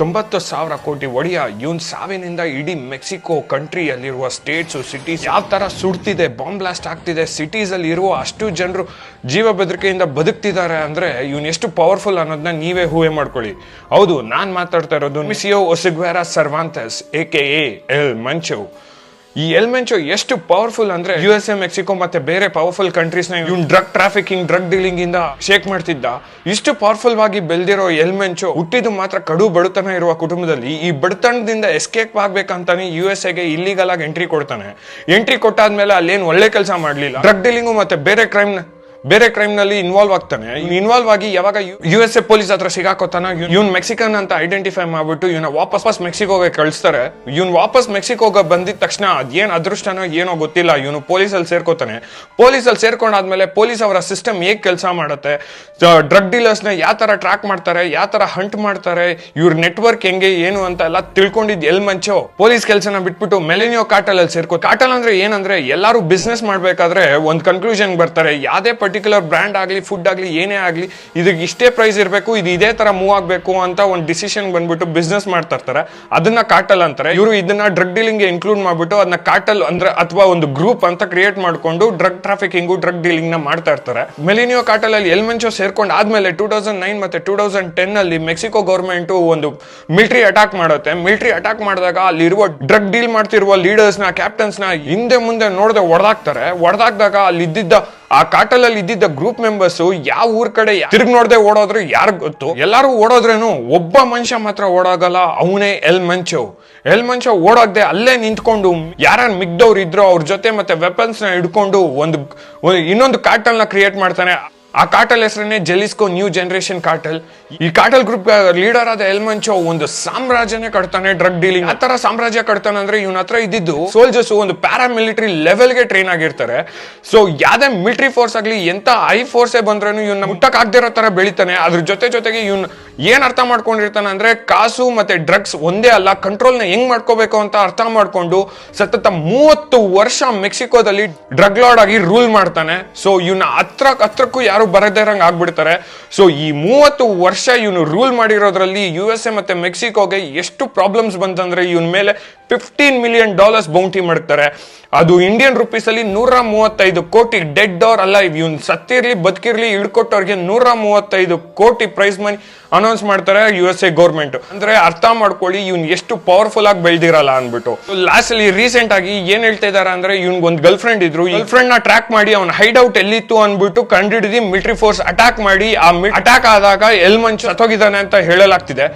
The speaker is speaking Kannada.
90,000 ಕೋಟಿ ಒಡೆಯ ಇವನ್ ಸಾವಿನಿಂದ ಇಡೀ ಮೆಕ್ಸಿಕೋ ಕಂಟ್ರಿಯಲ್ಲಿರುವ ಸ್ಟೇಟ್ಸು ಸಿಟೀಸ್ ಯಾವ ತರ ಸುಡ್ತಿದೆ, ಬಾಂಬ್ ಬ್ಲಾಸ್ಟ್ ಆಗ್ತಿದೆ, ಸಿಟೀಸ್ ಅಲ್ಲಿ ಇರುವ ಅಷ್ಟು ಜನರು ಜೀವ ಬೆದರಿಕೆಯಿಂದ ಬದುಕ್ತಿದ್ದಾರೆ ಅಂದ್ರೆ ಇವನ್ ಎಷ್ಟು ಪವರ್ಫುಲ್ ಅನ್ನೋದನ್ನ ನೀವೇ ಊಹೆ ಮಾಡ್ಕೊಳ್ಳಿ. ಹೌದು, ನಾನ್ ಮಾತಾಡ್ತಾ ಇರೋದು ಮಿಸಿಯೋ ಒಸಿಗ್ವೆರಾ ಸರ್ವಾಂತಸ್ AKA ಎಲ್ ಮಂಚೋ. ಈ ಎಲ್ ಮೆಂಚೋ ಎಷ್ಟು ಪವರ್ಫುಲ್ ಅಂದ್ರೆ USA, ಮೆಕ್ಸಿಕೋ ಮತ್ತೆ ಬೇರೆ ಪವರ್ಫುಲ್ ಕಂಟ್ರೀಸ್ ನ ಇವ್ನು ಡ್ರಗ್ ಟ್ರಾಫಿಕಿಂಗ್, ಡ್ರಗ್ ಡೀಲಿಂಗ್ ಇಂದ ಶೇಕ್ ಮಾಡ್ತಿದ್ದ. ಇಷ್ಟು ಪವರ್ಫುಲ್ ವಾಗಿ ಬೆಳೆದಿರೋ ಎಲ್ ಮೆಂಚೋ ಹುಟ್ಟಿದ್ದು ಮಾತ್ರ ಕಡು ಬಡತನ ಇರುವ ಕುಟುಂಬದಲ್ಲಿ. ಈ ಬಡತನದಿಂದ ಎಸ್ಕೇಪ್ ಆಗ್ಬೇಕಂತಾನೆ USA ಗೆ ಇಲ್ಲಿಗಲ್ ಆಗಿ ಎಂಟ್ರಿ ಕೊಡ್ತಾನೆ. ಎಂಟ್ರಿ ಕೊಟ್ಟಾದ್ಮೇಲೆ ಅಲ್ಲೇನು ಒಳ್ಳೆ ಕೆಲಸ ಮಾಡ್ಲಿಲ್ಲ, ಡ್ರಗ್ ಡೀಲಿಂಗು ಮತ್ತೆ ಬೇರೆ ಕ್ರೈಮ್ ನಲ್ಲಿ ಇನ್ವಾಲ್ವ್ ಆಗ್ತಾನೆ. ಇನ್ವಾಲ್ವ್ ಆಗಿ ಯಾವಾಗ USA ಪೊಲೀಸ್ ಹತ್ರ ಸಿಗಾಕೋತಾನ, ಇವ್ನ್ ಮೆಕ್ಸಿಕನ್ ಅಂತ ಐಡೆಂಟಿಫೈ ಮಾಡ್ಬಿಟ್ಟು ಇವನ ವಾಪಸ್ ಮೆಕ್ಸಿಕೋಗೆ ಕಳಿಸ್ತಾರೆ. ಇವ್ನ್ ವಾಪಸ್ ಮೆಕ್ಸಿಕೋಗೆ ಬಂದಿದ ತಕ್ಷಣ ಅದೇನ್ ಅದೃಷ್ಟನೋ ಏನೋ ಗೊತ್ತಿಲ್ಲ, ಇವನು ಪೊಲೀಸಲ್ಲಿ ಸೇರ್ಕೋತಾನೆ. ಪೊಲೀಸಲ್ಲಿ ಸೇರ್ಕೊಂಡಾದ್ಮೇಲೆ ಪೊಲೀಸ್ ಅವರ ಸಿಸ್ಟಮ್ ಹೇಗ್ ಕೆಲಸ ಮಾಡುತ್ತೆ, ಡ್ರಗ್ ಡೀಲರ್ಸ್ ನ ಯಾವ ತರ ಟ್ರ್ಯಾಕ್ ಮಾಡ್ತಾರೆ, ಯಾವ ತರ ಹಂಟ್ ಮಾಡ್ತಾರೆ, ಇವ್ರ ನೆಟ್ವರ್ಕ್ ಹೆಂಗೆ ಏನು ಅಂತ ಎಲ್ಲ ತಿಳ್ಕೊಂಡಿದ್ ಎಲ್ ಮಂಚೋ ಪೊಲೀಸ್ ಕೆಲಸನ ಬಿಟ್ಬಿಟ್ಟು ಮೆಲೆನಿಯೋ ಕಾರ್ಟಲ್ ಅಲ್ಲಿ ಸೇರ್ಕೋ. ಕಾರ್ಟಲ್ ಅಂದ್ರೆ ಏನಂದ್ರೆ ಎಲ್ಲಾರು ಬಿಸ್ನೆಸ್ ಮಾಡ್ಬೇಕಾದ್ರೆ ಒಂದ್ ಕನ್ಕ್ಲೂಷನ್ ಬರ್ತಾರೆ, ಯಾವ್ದೇ ಪರ್ಟಿಕ್ಯುಲರ್ ಬ್ರ್ಯಾಂಡ್ ಆಗ್ಲಿ, ಫುಡ್ ಆಗ್ಲಿ, ಏನೇ ಆಗ್ಲಿ, ಇದಕ್ಕೆ ಇಷ್ಟೇ ಪ್ರೈಸ್ ಇರಬೇಕು, ಇದು ಇದೇ ತರ ಮೂವ್ ಆಗ್ಬೇಕು ಅಂತ ಒಂದು ಡಿಸಿಷನ್ ಬಂದ್ಬಿಟ್ಟು ಬಿಸ್ನೆಸ್ ಮಾಡ್ತಾ ಇರ್ತಾರೆ. ಅದನ್ನ ಕಾರ್ಟಲ್ ಅಂತಾರೆ. ಇವರು ಇದನ್ನ ಡ್ರಗ್ ಡೀಲಿಂಗ್ ಗೆ ಇನ್ಕ್ಲೂಡ್ ಮಾಡ್ಬಿಟ್ಟು ಅದನ್ನ ಕಾರ್ಟಲ್ ಅಂದ್ರೆ ಅಥವಾ ಒಂದು ಗ್ರೂಪ್ ಅಂತ ಕ್ರಿಯೇಟ್ ಮಾಡ್ಕೊಂಡು ಡ್ರಗ್ ಟ್ರಾಫಿಕಿಂಗ್, ಡ್ರಗ್ ಡೀಲಿಂಗ್ ನ ಮಾಡ್ತಾ ಇರ್ತಾರೆ. ಮೆಲಿನಿಯೋ ಕಾರ್ಟಲ್ ಅಲ್ಲಿ ಎಲ್ ಮಂಚೋ ಸೇರ್ಕೊಂಡು ಆದ್ಮೇಲೆ 2009 ಮತ್ತೆ 2010 ಅಲ್ಲಿ ಮೆಕ್ಸಿಕೋ ಗವರ್ಮೆಂಟ್ ಒಂದು ಮಿಲಿಟರಿ ಅಟ್ಯಾಕ್ ಮಾಡುತ್ತೆ. ಮಿಲಿಟರಿ ಅಟ್ಯಾಕ್ ಮಾಡಿದಾಗ ಅಲ್ಲಿರುವ ಡ್ರಗ್ ಡೀಲ್ ಮಾಡ್ತಿರುವ ಲೀಡರ್ಸ್ ನ, ಕ್ಯಾಪ್ಟನ್ಸ್ ನ ಹಿಂದೆ ಮುಂದೆ ನೋಡದೆ ಹೊಡೆದಾಕ್ತಾರೆ. ಹೊಡೆದಾಕ್ದಾಗ ಅಲ್ಲಿ ಇದ್ದಿದ್ದ ಆ ಕಾರ್ಟಲ್ ಅಲ್ಲಿ ಇದ್ದಿದ್ದ ಗ್ರೂಪ್ ಮೆಂಬರ್ಸ್ ಯಾವ ಊರ್ ಕಡೆ ತಿರುಗಿ ನೋಡದೆ ಓಡೋದ್ರು ಯಾರಿಗ್ ಗೊತ್ತು. ಎಲ್ಲಾರು ಓಡೋದ್ರೇನು ಒಬ್ಬ ಮನುಷ್ಯ ಮಾತ್ರ ಓಡೋಗಲ್ಲ, ಅವನೇ ಎಲ್ ಮಂಚೋ. ಎಲ್ ಮಂಚೋ ಓಡೋಗ್ದೆ ಅಲ್ಲೇ ನಿಂತ್ಕೊಂಡು ಯಾರು ಮಿಗ್ದವ್ರು ಇದ್ರು ಅವ್ರ ಜೊತೆ ಮತ್ತೆ ವೆಪನ್ಸ್ ನ ಹಿಡ್ಕೊಂಡು ಇನ್ನೊಂದು ಕಾರ್ಟಲ್ ನ ಕ್ರಿಯೇಟ್ ಮಾಡ್ತಾನೆ. ಆ ಕಾರ್ಟಲ್ ಹೆಸರನ್ನೇ ಜೆಲಿಸ್ಕೋ ನ್ಯೂ ಜನರೇಷನ್ ಕಾರ್ಟಲ್. ಈ ಕಾರ್ಟಲ್ ಗ್ರೂಪ್ ಲೀಡರ್ ಆದ ಎಲ್ ಮಂಚೋ ಒಂದು ಸಾಮ್ರಾಜ್ಯನೇ ಕಟ್ತಾನೆ ಡ್ರಗ್ ಡೀಲಿಂಗ್. ಆ ತರ ಸಾಮ್ರಾಜ್ಯ ಕಟ್ತಾನೆ ಅಂದ್ರೆ ಇವನ ಹತ್ರ ಇದ್ದಿದ್ದು ಸೋಲ್ಜರ್ಸ್ ಒಂದು ಪ್ಯಾರಾಮಿಲಿಟರಿ ಲೆವೆಲ್ಗೆ ಟ್ರೈನ್ ಆಗಿರ್ತಾರೆ. ಸೊ ಯಾವ್ದೇ ಮಿಲಿಟರಿ ಫೋರ್ಸ್ ಆಗ್ಲಿ, ಎಂತ ಹೈ ಫೋರ್ಸೇ ಬಂದ್ರೂ ಇವನ್ನ ಮುಟ್ಟಕ್ ಆಗದೆ ಇರೋ ತರ ಬೆಳಿತಾನೆ. ಅದ್ರ ಜೊತೆಗೆ ಇವನ್ ಏನ್ ಅರ್ಥ ಮಾಡ್ಕೊಂಡಿರ್ತಾನೆ ಅಂದ್ರೆ ಕಾಸು ಮತ್ತೆ ಡ್ರಗ್ಸ್ ಒಂದೇ ಅಲ್ಲ, ಕಂಟ್ರೋಲ್ ನ ಹೆಂಗ್ ಮಾಡ್ಕೋಬೇಕು ಅಂತ ಅರ್ಥ ಮಾಡ್ಕೊಂಡು ಸತತ 30 ವರ್ಷ ಮೆಕ್ಸಿಕೋದಲ್ಲಿ ಡ್ರಗ್ ಲಾರ್ಡ್ ಆಗಿ ರೂಲ್ ಮಾಡ್ತಾನೆ. ಸೊ ಇವನ ಹತ್ರಕ್ಕೂ ಯಾರು ಬರದೇರಂಗ್ ಆಗ್ಬಿಡ್ತಾರೆ. ಸೊ ಈ 30 ವರ್ಷ ಇವನು ರೂಲ್ ಮಾಡಿರೋದ್ರಲ್ಲಿ USA ಮತ್ತೆ ಮೆಕ್ಸಿಕೋಗೆ ಎಷ್ಟು ಪ್ರಾಬ್ಲಮ್ಸ್ ಬಂತಂದ್ರೆ ಇವನ್ ಮೇಲೆ $15 ಮಿಲಿಯನ್ ಬೌಂಟಿ ಮಾಡ್ತಾರೆ. ಅದು ಇಂಡಿಯನ್ ರುಪೀಸ್ ಅಲ್ಲಿ 135 ಕೋಟಿ ಡೆಡ್ ಆರ್ ಅಲ್ಲ, ಇವನ್ ಸತ್ತಿರ್ಲಿ ಬದುಕಿರ್ಲಿ ಹಿಡ್ಕೊಟ್ಟವ್ರಿಗೆ 135 ಕೋಟಿ ಪ್ರೈಸ್ ಮನಿ ಅನೌನ್ಸ್ ಮಾಡ್ತಾರೆ USA ಗೌರ್ಮೆಂಟ್. ಅಂದ್ರೆ ಅರ್ಥ ಮಾಡ್ಕೊಳ್ಳಿ ಇವನ್ ಎಷ್ಟು ಪವರ್ಫುಲ್ ಆಗಿ ಬೆಳೆದಿರಲ್ಲ ಅನ್ಬಿಟ್ಟು. ಲಾಸ್ಟ್ ಅಲ್ಲಿ ರೀಸೆಂಟ್ ಆಗಿ ಏನ್ ಹೇಳ್ತಾ ಇದಾರೆ ಅಂದ್ರೆ ಇವ್ನಿಗೆ ಒಂದು ಗರ್ಲ್ ಫ್ರೆಂಡ್ ಇದ್ರು, ಗರ್ಲ್ ಫ್ರೆಂಡ್ ನ ಟ್ರ್ಯಾಕ್ ಮಾಡಿ ಅವ್ನ ಹೈಡ್ ಔಟ್ ಎಲ್ಲಿತ್ತು ಅನ್ಬಿಟ್ಟು ಕಂಡಿಡಿದು ಮಿಲಿಟರಿ ಫೋರ್ಸ್ ಅಟ್ಯಾಕ್ ಮಾಡಿ ಆ ಅಟ್ಯಾಕ್ ಆದಾಗ ಎಲ್ ಮಂಚೋ ಸತ್ತೋಗಿದ್ದಾನೆ ಅಂತ ಹೇಳಲಾಗ್ತಿದೆ.